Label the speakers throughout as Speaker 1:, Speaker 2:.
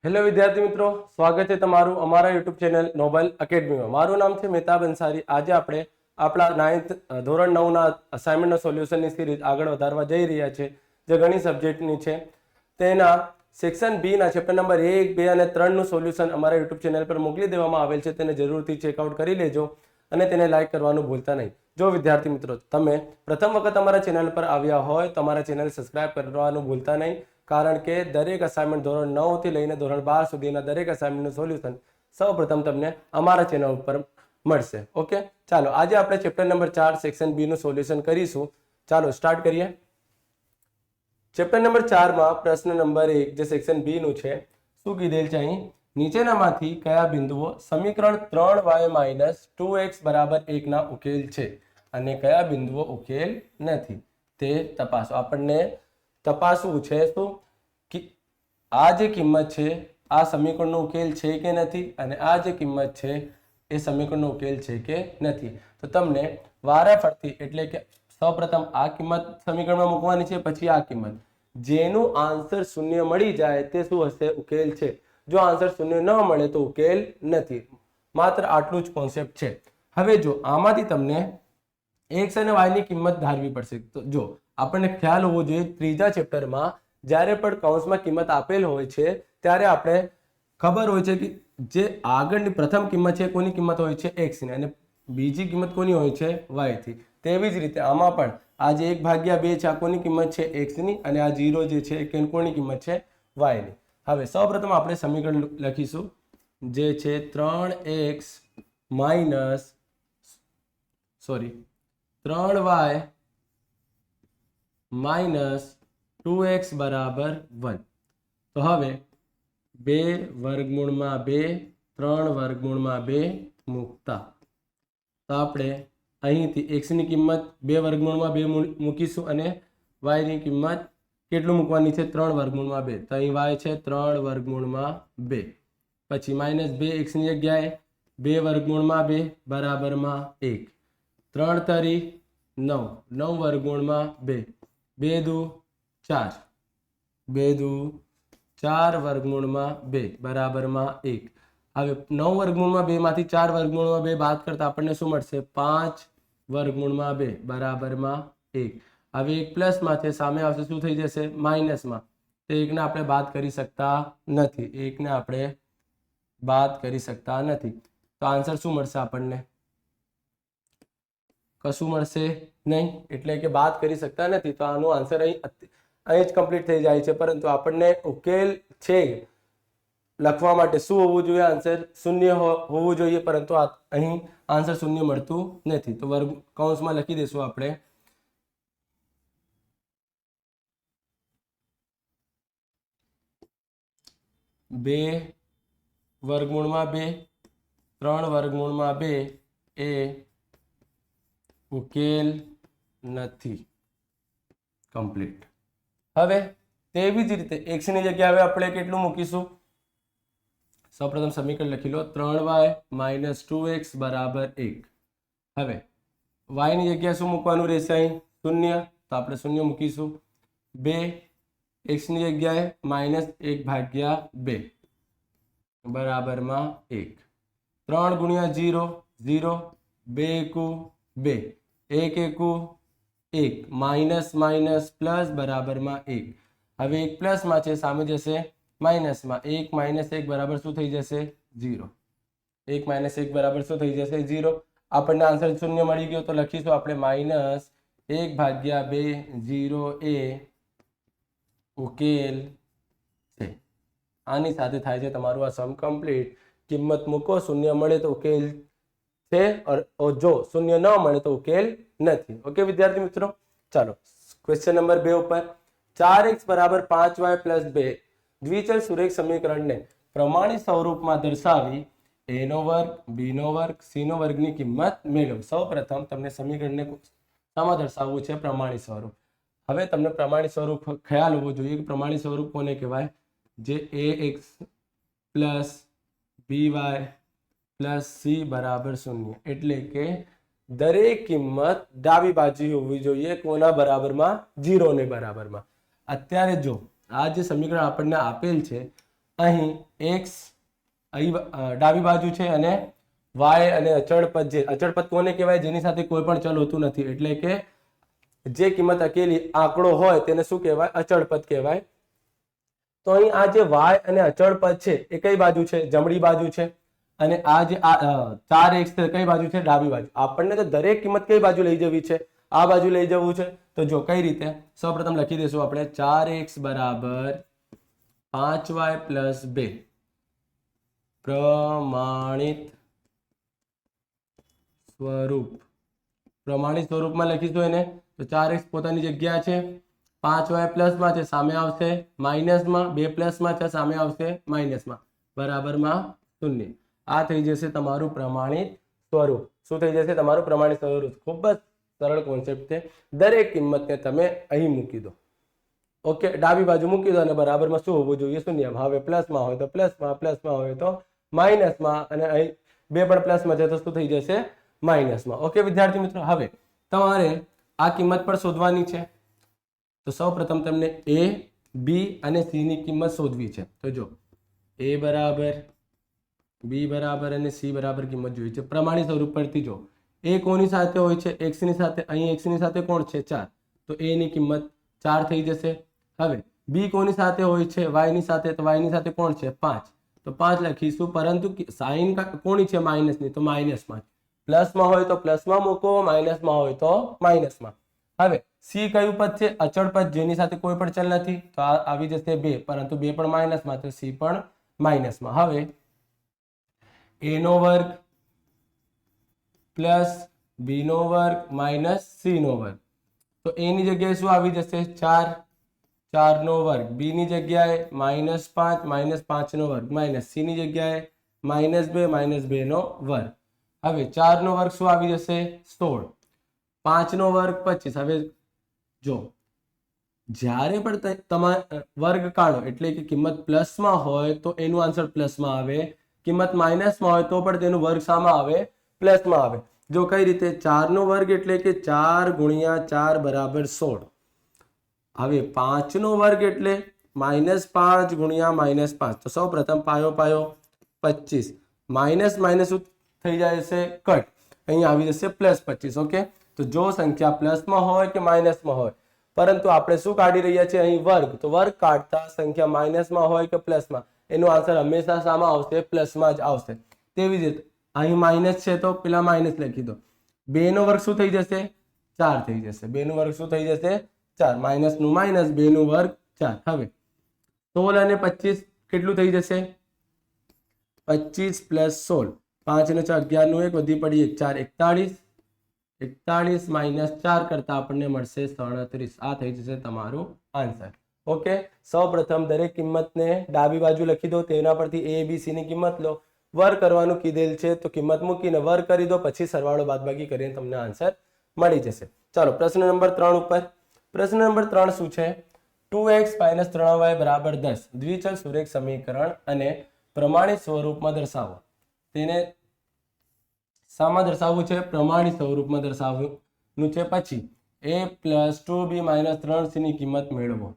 Speaker 1: Hello વિદ્યાર્થી મિત્રો, સ્વાગત છે તમારું અમારા યુટ્યુબ ચેનલ નોબલ એકેડમીમાં। મારું નામ છે મહેતાબ અંસારી। આજે આપણે આપણા 9th ધોરણ 9ના અસાઇનમેન્ટના સોલ્યુશનની સિરીઝ આગળ વધારવા જઈ રહ્યા છે, જે ગણિત સબ્જેક્ટની છે। તેના સેક્શન બી ના ચેપ્ટર નંબર 1, 2 અને 3 નું સોલ્યુશન અમારા યુટ્યુબ ચેનલ પર મોકલી દેવામાં આવેલ છે। તેને જરૂરથી ચેકઆઉટ કરી લેજો અને તેને લાઈક કરવાનું ભૂલતા નહીં। જો વિદ્યાર્થી મિત્રો તમે પ્રથમ વખત અમારા ચેનલ પર આવ્યા હોય તો અમારા ચેનલ સબસ્ક્રાઇબ કરવાનું ભૂલતા નહીં, કારણ કે દરેક અસાઇનમેન્ટ ધોરણ 9 થી લઈને ધોરણ 12 સુધીના દરેક અસાઇનમેન્ટનું સોલ્યુશન સૌપ્રથમ તમને અમારા ચેનલ ઉપર મળશે। ઓકે, ચાલો આજે આપણે ચેપ્ટર નંબર 4 સેક્શન બી નું સોલ્યુશન કરીશું। ચાલો સ્ટાર્ટ કરીએ। ચેપ્ટર નંબર 4 માં પ્રશ્ન નંબર 1 જે સેક્શન બી નું છે, શું કીધેલ છે અહીં? નીચેનામાંથી કયા બિંદુઓ સમીકરણ 3y 2x બરાબર 1 ના ઉકેલ છે અને કયા બિંદુઓ ઉકેલ નથી તે તપાસો। આપણને તપાસવું છે શું કે આ જે કિંમત છે આ સમીકરણનો ઉકેલ છે કે નથી, અને આ જે કિંમત છે એ સમીકરણનો ઉકેલ છે કે નથી। તો તમને વારાફરતી એટલે કે સૌપ્રથમ આ કિંમત સમીકરણમાં મૂકવાની છે, પછી આ કિંમત, જેનું આન્સર શૂન્ય મળી જાય તે શું હશે? ઉકેલ છે। જો આન્સર શૂન્ય ન મળે તો ઉકેલ નથી। માત્ર આટલું જ કોન્સેપ્ટ છે। હવે જો આમાંથી તમને x અને y ની કિંમત ધારવી પડશે। તો જો આપણને ખ્યાલ હોવો જોઈએ, ત્રીજા ચેપ્ટરમાં જ્યારે પણ કૌંસમાં કિંમત આપેલ હોય છે ત્યારે આપણે ખબર હોય છે કે જે આગળની પ્રથમ કિંમત છે કોની કિંમત હોય છે? x ની, અને બીજી કિંમત કોની હોય છે? y થી। તેવી જ રીતે આમાં પણ આ જે 1/2 છે આ કોની કિંમત છે? x ની, અને આ 0 જે છે એ કોની કિંમત છે? y ની। હવે સૌપ્રથમ આપણે સમીકરણ લખીશું, જે છે 3y -2x બરાબર 1। તો હવે 2√2 3√2 મૂકતા તો આપણે અહીંથી x ની કિંમત 2√2 મૂકીશું અને y ની કિંમત કેટલું મૂકવાની છે? 3√2। તો અહીં y છે 3√2, પછી -2 x ની જગ્યાએ 2√2 બરાબરમાં 1, 3 તરી 9, 9√2, 2 દુ 4, 2 દુ 4√2 બરાબરમાં 1। હવે 9√2 માંથી 4√2 બાદ કરતા આપણને શું મળશે? 5√2 બરાબરમાં 1। હવે 1 પ્લસમાં છે, સામે આવશે શું થઈ જશે? માઇનસમાં। તો 1 ને આપણે બાદ કરી શકતા નથી, 1 ને આપણે બાદ કરી શકતા નથી। તો આન્સર શું મળશે આપણને? કશું મળશે નહીં, એટલે કે બાદ કરી શકતા નથી। તો આનો આન્સર અહીં જ કમ્પ્લીટ થઈ જાય છે। પરંતુ આપણને ઉકેલ છે લખવા માટે શું હોવું જોઈએ? આન્સર શૂન્ય હોવું જોઈએ, પરંતુ અહીં આન્સર શૂન્ય મળતું નથી। તો વર્ગ કૌંસમાં લખી દઈશું આપણે 2√2 3√2 એ ઉકેલ નથી, કમ્પ્લીટ। હવે તેવી જ રીતે x ની જગ્યાએ હવે આપણે કેટલું મૂકીશું? સૌપ્રથમ સમીકરણ લખી લો, 3y - 2x બરાબર 1। હવે y ની જગ્યાએ શું મૂકવાનું રહેશે? અહીં શૂન્ય, તો આપણે શૂન્ય મૂકીશું। 2 x ની જગ્યાએ -1/2 બરાબરમાં 1, 3 ગુણ્યા 0 0, 2 એકુ 2, 1 એકુ 1, માઇનસ માઇનસ પ્લસ બરાબરમાં 1। હવે 1 પ્લસમાં છે, સામે જશે માઇનસમાં। 1 - 1 બરાબર શું થઈ જશે? 0। 1 - 1 બરાબર શું થઈ જશે? 0। આપણને આન્સર શૂન્ય મળી ગયો, તો લખીશું આપણે -1/2 0 એ ઉકેલ છે। આની સાથે થાય છે તમારું આ સમ કમ્પ્લીટ। કિંમત મૂકો, શૂન્ય મળે તો ઉકેલ છે, और જો શૂન્ય ન મળે તો ઉકેલ નથી। ઓકે વિદ્યાર્થી મિત્રો, ચાલો ક્વેશ્ચન નંબર 2 ઉપર 4x બરાબર 5y + 2 દ્વિચલ સુરેખ સમીકરણને પ્રમાણિત સ્વરૂપમાં દર્શાવી a નો વર્ગ, b નો વર્ગ, c નો વર્ગની કિંમત મેળવો। સૌપ્રથમ તમને સમીકરણને શામાં દર્શાવવું છે? પ્રમાણિત સ્વરૂપ। હવે તમને પ્રમાણિત સ્વરૂપ ખ્યાલ હોવો જોઈએ કે પ્રમાણિત સ્વરૂપ કોને કહેવાય? જે ax + by + c બરાબર 0, એટલે કે દરેક કિંમત ડાબી બાજુ હોવી જોઈએ, કોના બરાબરમાં? 0 ને બરાબરમાં। અત્યારે જો આ જે સમીકરણ આપણને આપેલ છે, અહીં x અહીં ડાબી બાજુ છે અને y અને અચળ પદ, જે અચળ પદ કોને કહેવાય? જેની સાથે કોઈ પણ ચલ હોતું નથી, એટલે કે જે કિંમત અકેલી આંકડો હોય તેને શું કહેવાય? અચળ પદ કહેવાય. તો અહીં આ જે y અને અચળ પદ છે એ કઈ બાજુ છે? જમણી બાજુ છે. અને આ જે 4x કઈ બાજુ છે? ડાબી બાજુ. આપણને તો દરેક કિંમત કઈ બાજુ લઈ જવી છે? આ બાજુ લઈ જવું છે. તો જો કઈ રીતે, સૌપ્રથમ લખી દઈશું આપણે 4x બરાબર 5y પ્લસ 2 પ્રમાણિત સ્વરૂપ. પ્રમાણિત સ્વરૂપમાં લખીશું એને. તો 4x પોતાની જગ્યા છે, 5y પ્લસમાં છે સામે આવશે માઇનસમાં, 2 પ્લસમાં છે સામે આવશે માઇનસમાં, બરાબરમાં 0. આ થઈ જશે તમારું પ્રમાણિત સ્વરૂપ. શું થઈ જશે? તમારું પ્રમાણિત સ્વરૂપ. ખૂબ જ સરળ કોન્સેપ્ટ છે. દરેક કિંમતને તમે અહીં મૂકી દો. ઓકે, ડાબી બાજુ મૂકી દો અને બરાબરમાં શું હોવું જોઈએ? 0. હવે પ્લસમાં હોય તો પ્લસમાં, પ્લસમાં હોય તો માઇનસમાં, અને અહીં 2 પણ પ્લસમાં છે તો શું થઈ જશે? માઇનસમાં. ઓકે વિદ્યાર્થી મિત્રો, હવે તમારે આ કિંમત પણ શોધવાની છે. તો સૌપ્રથમ તમને a, b અને c ની કિંમત શોધવી છે. તો જો a બરાબર, b બરાબર અને c બરાબર કિંમત જોઈ છે પ્રમાણિત સ્વરૂપ પરથી. જો a કોની સાથે હોય છે? x ની સાથે. અહીં x ની સાથે કોણ છે? 4. તો a ની કિંમત 4 થઈ જશે. હવે b કોની સાથે હોય છે? y ની સાથે. તો y ની સાથે કોણ છે? 5. તો 5 લખીશું, પરંતુ સાઇન કોની છે? માઇનસની. તો માઇનસમાં. પ્લસમાં હોય તો પ્લસમાં મૂકો, માઇનસમાં હોય તો માઇનસમાં. હવે c કયું પદ છે? અચળ પદ, જેની સાથે કોઈ પણ ચલ નથી. તો આ આવી જશે 2, પરંતુ 2 પણ માઇનસમાં, તો c પણ માઇનસમાં. હવે a નો વર્ગ પ્લસ b નો વર્ગ માઇનસ c નો વર્ગ. તો a ની જગ્યાએ શું આવી જશે? 4, 4 નો વર્ગ. b ની જગ્યાએ -5, -5 નો વર્ગ માઇનસ c ની જગ્યાએ -2 નો વર્ગ. હવે 4 નો વર્ગ શું આવી જશે? 16. 5 નો વર્ગ 25. હવે જો જ્યારે પણ તમારે વર્ગ કાઢો એટલે કે કિંમત પ્લસમાં હોય તો એનું આન્સર પ્લસમાં આવે, કિંમત માઇનસમાં હોય તો પણ તેનું વર્ગ શામાં આવે? પ્લસમાં આવે. જો કઈ રીતે? 4 નો વર્ગ એટલે કે 4 ગુણ્યા 4 બરાબર 16. હવે 5 નો વર્ગ એટલે -5 ગુણ્યા -5. તો સૌ પ્રથમ પાયો પાયો 25, માઇનસ માઇનસ થઈ જાય છે કટ, અહીં આવી જશે +25. ઓકે, તો જો સંખ્યા પ્લસમાં હોય કે માઇનસમાં હોય, પરંતુ આપણે શું કાઢી રહ્યા છીએ? અહીં વર્ગ. તો વર્ગ કાઢતા સંખ્યા માઇનસમાં હોય કે પ્લસમાં, એનો આન્સર હંમેશા શામાં આવશે? પ્લસમાં જ આવશે. તેવી જ રીતે અહીં માઇનસ છે તો પેલા માઇનસ લખી દો. 2 નો વર્ગ શું થઈ જશે? 4 થઈ જશે. 2 નો વર્ગ શું થઈ જશે? 4. માઇનસ નું માઇનસ, 2 નો વર્ગ 4. હવે 16 અને 25 કેટલું થઈ જશે? 25 + 16, 5 અને 4 11 નું 1 વધી પડી 1, 4 41 -4 કરતા આપણને મળશે 37. આ થઈ જશે તમારું આન્સર. ઓકે, સૌ પ્રથમ દરેક કિંમતને ડાબી બાજુ લખી દો. તેના પરથી a, b, c ની કિંમત લો. વર્ગ કરવાનું કીધેલ છે તો કિંમત મૂકીને વર્ગ કરી દો, પછી સરવાળો બાદબાકી કરીને તમને આન્સર મળી જશે. ચાલો પ્રશ્ન નંબર 3 ઉપર. પ્રશ્ન નંબર 3 શું છે? 2x - 3y = 10 દ્વિચલ સુરેખ સમીકરણ અને પ્રમાણિત સ્વરૂપમાં દર્શાવો. તેને શામાં દર્શાવવું છે? પ્રમાણિત સ્વરૂપમાં દર્શાવવાનું છે. પછી a + 2b - 3c ની કિંમત મેળવો.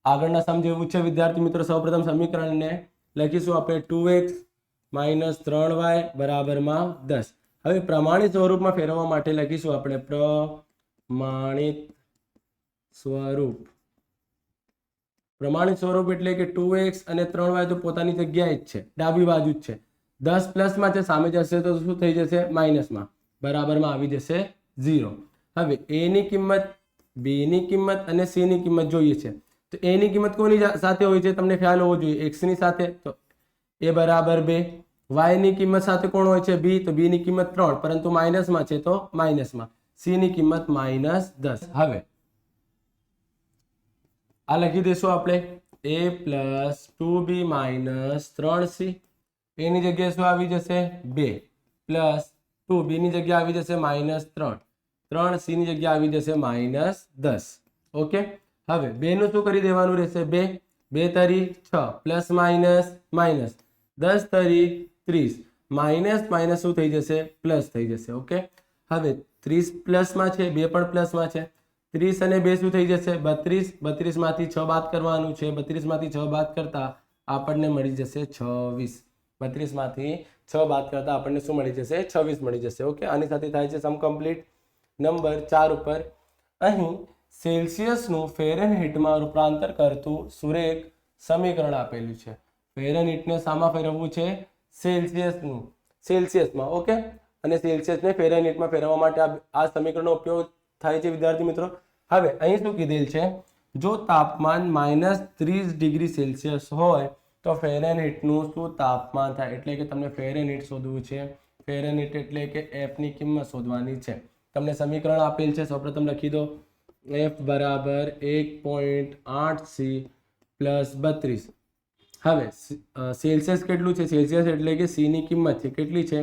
Speaker 1: આગળના સમ જેવું છે વિદ્યાર્થી મિત્રો. સૌપ્રથમ સમીકરણને લખીશું આપણે 2x - 3y = 10. હવે પ્રમાણિત સ્વરૂપમાં ફેરવવા માટે લખીશું આપણે પ્રમાણિત સ્વરૂપ. પ્રમાણિત સ્વરૂપ એટલે કે 2x અને 3y તો પોતાની જગ્યાએ જ છે, ડાબી બાજુ જ છે. 10 પ્લસમાં છે સામે જશે તો શું થઈ જશે? માઇનસમાં, બરાબરમાં આવી જશે 0. હવે a ની કિંમત, b ની કિંમત અને c ની કિંમત જોઈએ છે. તો a ની કિંમત કોની સાથે હોય છે? તમને ખ્યાલ હોવો જોઈએ, x ની સાથે. તો a બરાબર 2. y ની કિંમત સાથે કોણ હોય છે? b. તો b ની કિંમત 3, પરંતુ માઇનસમાં છે તો માઇનસમાં. c ની કિંમત -10. હવે આ લખી દઈશું આપણે a + 2b - 3c. a ની જગ્યાએ શું આવી જશે? 2 + 2, b ની જગ્યાએ આવી જશે -3, 3c ની જગ્યાએ આવી જશે -10. ઓકે, હવે 2 નું શું કરી દેવાનું રહેશે? 2 તરી 6, પ્લસ માઇનસ 10 તરી 30, માઇનસ શું થઈ જશે? પ્લસ થઈ જશે. ઓકે, હવે 30 પ્લસમાં છે, 2 પણ પ્લસમાં છે. 30 અને 2 શું થઈ જશે? 32, 32 માંથી 6 બાદ કરવાનું છે. 32 માંથી 6 બાદ કરતા આપણને મળી જશે 26. 32 માંથી 6 બાદ કરતા આપણને શું મળી જશે? 26 મળી જશે. ઓકે, આની સાથે થાય છે સમ કમ્પ્લીટ. નંબર 4 ઉપર અહીં સેલ્સિયસનું ફેરનહીટમાં રૂપાંતર કરતું સુરેખ સમીકરણ આપેલું છે. ફેરનહીટને શામાં ફેરવવું છે? સેલ્સિયસમાં. ઓકે, અને સેલ્સિયસને ફેરનહીટમાં ફેરવવા માટે આ સમીકરણનો ઉપયોગ થાય છે વિદ્યાર્થી મિત્રો. હવે અહીં શું કીધેલ છે? જો તાપમાન -30°C હોય તો ફેરનહીટનું શું તાપમાન થાય? એટલે કે તમને ફેરનહીટ શોધવું છે. ફેરનહીટ એટલે કે F ની કિંમત શોધવાની છે. તમને સમીકરણ આપેલ છે, સૌપ્રથમ લખી દો. F બરાબર 1.8C + 32. હવે સેલ્સિયસ કેટલું છે? સેલ્સિયસ એટલે કે C ની કિંમત છે, કેટલી છે?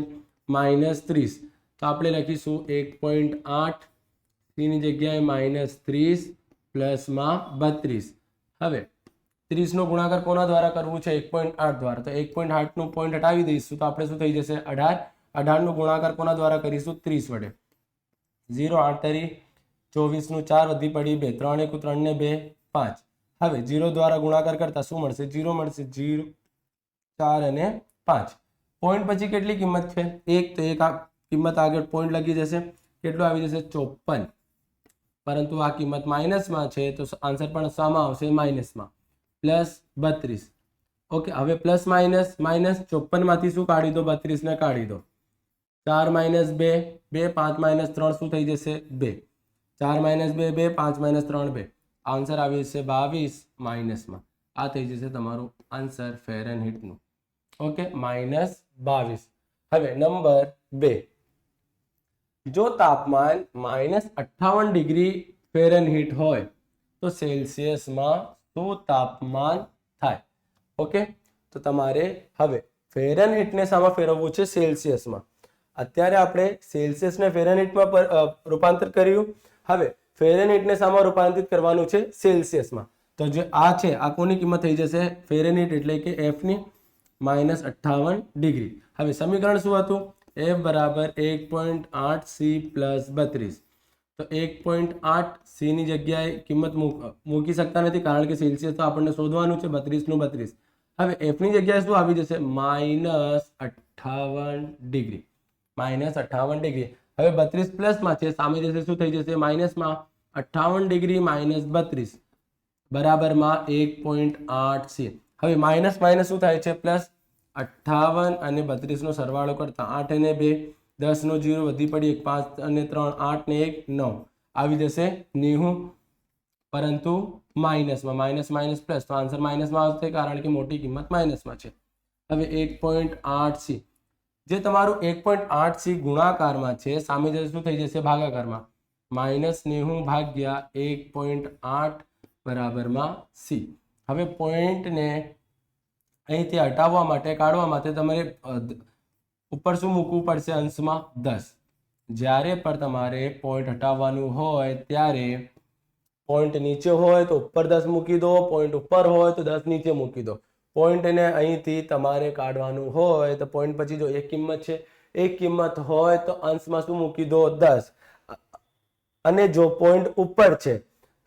Speaker 1: -30. તો આપણે લખીશું 1.8, C ની જગ્યાએ -30 પ્લસમાં 32. હવે 30 નો ગુણાકાર કોના દ્વારા કરવું છે? 1.8 દ્વારા. તો 1.8 નું પોઈન્ટ હટાવી દઈશું તો આપણે શું થઈ જશે? 18. 18 નો ગુણાકાર કોના દ્વારા કરીશું? 30 વડે. 0 8 તરી 24 નું 4 વધી પડી 2, 3 1 3 ને 2 5. હવે 0 દ્વારા ગુણાકાર કરતા શું મળશે? 0 મળશે. 0 4 અને 5. પોઈન્ટ પછી કેટલી કિંમત છે? 1. તો 1 કિંમત આગળ પોઈન્ટ લગી જશે. કેટલું આવી જશે? 54. પરંતુ આ કિંમત માઇનસમાં છે તો આન્સર પણ શામાં આવશે? માઇનસમાં. +32. ઓકે, હવે પ્લસ માઇનસ 54 માંથી શું કાઢી દો? 32 ને કાઢી દો. 4 - 2 2, 5 - 3 શું થઈ જશે? 2. 4 - 2 2, 5 - 3 2. આન્સર આવી જશે 22 માઇનસમાં. આ થઈ જશે તમારું આન્સર ફેરનહીટનું. ઓકે, -22. હવે નંબર 2, જો તાપમાન -58°F હોય તો સેલ્સિયસમાં શું તાપમાન થાય? ઓકે, તો તમારે હવે ફેરનહીટને શામાં ફેરવવું છે? સેલ્સિયસમાં. અત્યારે આપણે સેલ્સિયસને ફેરનહીટમાં રૂપાંતર કર્યું. હવે ફેરનહીટને શામાં રૂપાંતરિત કરવાનું છે? સેલ્સિયસમાં. તો જે આ છે આ કોની કિંમત થઈ જશે? ફેરનહીટ એટલે કે F ની -58°. હવે સમીકરણ શું હતું? F બરાબર 1.8C + 32. તો 1.8C ની જગ્યાએ કિંમત મૂકી શકતા નથી કારણ કે સેલ્સિયસ તો આપણને શોધવાનું છે. 32 નું 32. હવે F ની જગ્યાએ શું આવી જશે? -58°. -58°. હવે 32 પ્લસમાં છે, સામે જશે શું થઈ જશે? માઇનસમાં. 58° - 32 બરાબરમાં 1.8C. હવે માઇનસ માઇનસ શું થાય છે? પ્લસ. 58 અને 32 નો સરવાળો કરતા 8 અને 2 10 નો 0 વધી પડી 1 5 અને 3 8 ને 1 9 આવી જશે 90. પરંતુ માઇનસમાં. માઇનસ માઇનસ પ્લસ તો આન્સર માઇનસમાં આવશે કારણ કે મોટી કિંમત માઇનસમાં છે. હવે 1.8C જે તમારું 1.8C ગુણાકારમાં છે, સામે જશે શું થઈ જશે? ભાગાકારમાં. -90 ભાગ્યા 1.8 બરાબરમાં C. હવે પોઈન્ટને અહીંથી હટાવવા માટે, કાઢવા માટે તમારે ઉપર શું મૂકવું પડશે? અંશમાં 10. જ્યારે પણ તમારે પોઈન્ટ હટાવવાનું હોય ત્યારે પોઈન્ટ નીચે હોય તો ઉપર 10 મૂકી દો, પોઈન્ટ ઉપર હોય તો 10 નીચે મૂકી દો. પોઈન્ટને અહીંથી તમારે કાઢવાનું હોય તો પોઈન્ટ પછી જો એક કિંમત છે, એક કિંમત હોય તો અંશમાં શું મૂકી દો? 10. અને જો પોઈન્ટ ઉપર છે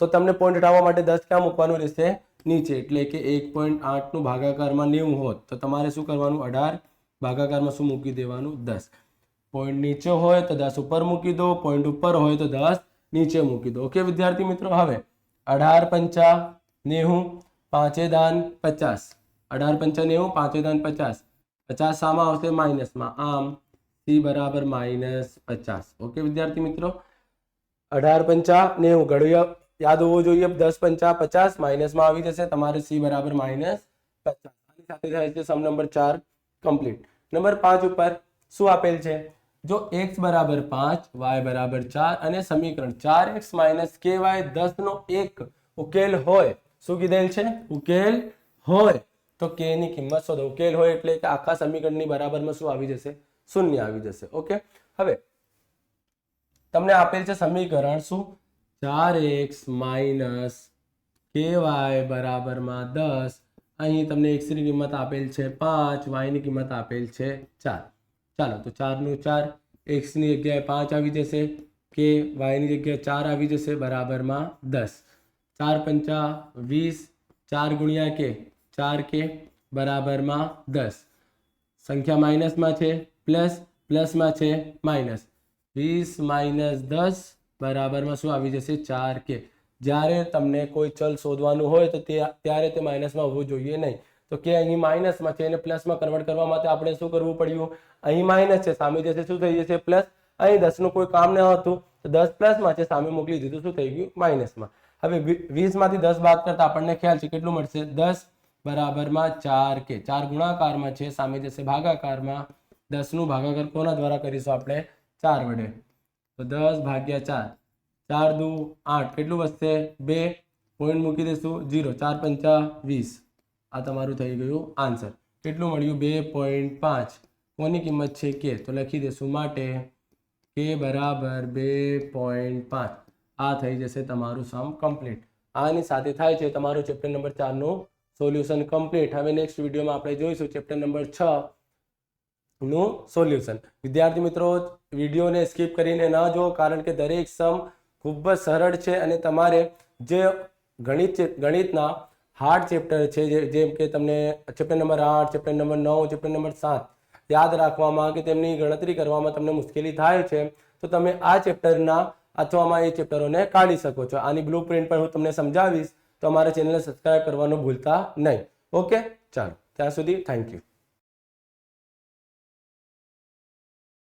Speaker 1: તો તમને પોઈન્ટ હટાવવા માટે 10 ક્યાં મૂકવાનું રહેશે? નીચે. એટલે કે 1.8 નું ભાગાકારમાં 90 હોત તો તમારે શું કરવાનું? 18 ભાગાકારમાં શું મૂકી દેવાનું? 10. પોઈન્ટ નીચે હોય તો 10 ઉપર મૂકી દો, પોઈન્ટ ઉપર હોય તો 10 નીચે મૂકી દો. ઓકે વિદ્યાર્થી મિત્રો. હવે 18 પંચા 90, પાંચે દાન 50. 18 પંચા 90, પાંચે દાન 50. 50 શામાં આવશે? માઇનસમાં. આમ C બરાબર -50. ઓકે વિદ્યાર્થી મિત્રો. 18 પંચા 90 ઘડિયા યાદ હોવું જોઈએ. 10 પંચા 50 માઇનસમાં આવી જશે. તમારે C બરાબર -50. આની સાથે થાય છે સમ નંબર 4 કમ્પ્લીટ. નંબર 5 ઉપર શું આપેલ છે? જો x બરાબર 5, y બરાબર 4 અને સમીકરણ 4x - ky 10 નો એક ઉકેલ હોય. શું કીધેલ છે? ઉકેલ હોય તો k ની કિંમત શોધો. ઉકેલ હોય એટલે કે આખા સમીકરણની બરાબરમાં શું આવી જશે? શૂન્ય આવી જશે. ઓકે, હવે તમને આપેલ છે સમીકરણ શું? 4x - ky બરાબરમાં 10. અહીં તમને x ની કિંમત આપેલ છે 5, y ની કિંમત આપેલ છે 4. ચાલો તો 4 નું 4, x ની જગ્યાએ 5 આવી જશે, k y ની જગ્યાએ 4 આવી જશે બરાબરમાં 10. 4 પંચા 20, 4 ગુણ્યા k 4k, બરાબરમાં 10, સંખ્યા માઇનસમાં છે પ્લસ, પ્લસમાં છે માઇનસ, 20 માઇનસ 10 બરાબરમાં શું આવી જશે 4k. જ્યારે તમને કોઈ ચલ શોધવાનું હોય તો ત્યારે તે માઇનસમાં હોવું જોઈએ નહીં. તો કે અહીં માઇનસમાં છે એને પ્લસમાં કન્વર્ટ કરવા માટે આપણે શું કરવું પડ્યું, અહીં માઇનસ છે સામે જશે શું થઈ જશે પ્લસ, અહીં 10 નું કોઈ કામ ન હતું તો 10 પ્લસમાં છે સામે મોકલી દીધું શું થઈ ગયું માઇનસમાં. હવે 20 માંથી 10 બાદ કરતા આપણને ખ્યાલ છે કેટલું મળશે 10 બરાબરમાં 4k. 4 ગુણાકારમાં છે સામે જશે ભાગાકારમાં, 10 નું ભાગાકાર કોના દ્વારા કરીશું આપણે 4 વડે, તો 10 ભાગ્યા 4, 4 દુ 8, કેટલું વધશે 2, પોઈન્ટ મૂકી દઈશું 0, 4 પંચા 20. આ તમારું થઈ ગયું આન્સર. કેટલું મળ્યું 2.5. કોની કિંમત છે કે, તો લખી દઈશું માટે કે બરાબર 2.5. આ થઈ જશે તમારું સમ કમ્પ્લીટ. આની સાથે થાય છે તમારું ચેપ્ટર નંબર 4 નું સોલ્યુશન કમ્પ્લીટ. હવે નેક્સ્ટ વિડીયોમાં આપણે જોઈશું ચેપ્ટર નંબર 6 નું સોલ્યુશન. વિદ્યાર્થી મિત્રો વિડીયોને સ્કીપ કરીને ન જુઓ, કારણ કે દરેક સમ ખૂબ જ સરળ છે અને તમારે જે ગણિતના હાર્ડ ચેપ્ટર છે જેમ કે તમને chapter number 8, chapter number 9, chapter number 7 યાદ રાખવામાં કે તેમની ગણતરી કરવામાં તમને મુશ્કેલી થાય છે તો તમે આ ચેપ્ટરના અથવામાં એ ચેપ્ટરોને કાઢી શકો છો. આની બ્લુ પ્રિન્ટ પણ હું તમને સમજાવીશ, તો અમારા ચેનલને સબસ્ક્રાઇબ કરવાનું ભૂલતા નહીં. ઓકે, ચાલો ત્યાં સુધી થેન્ક યુ.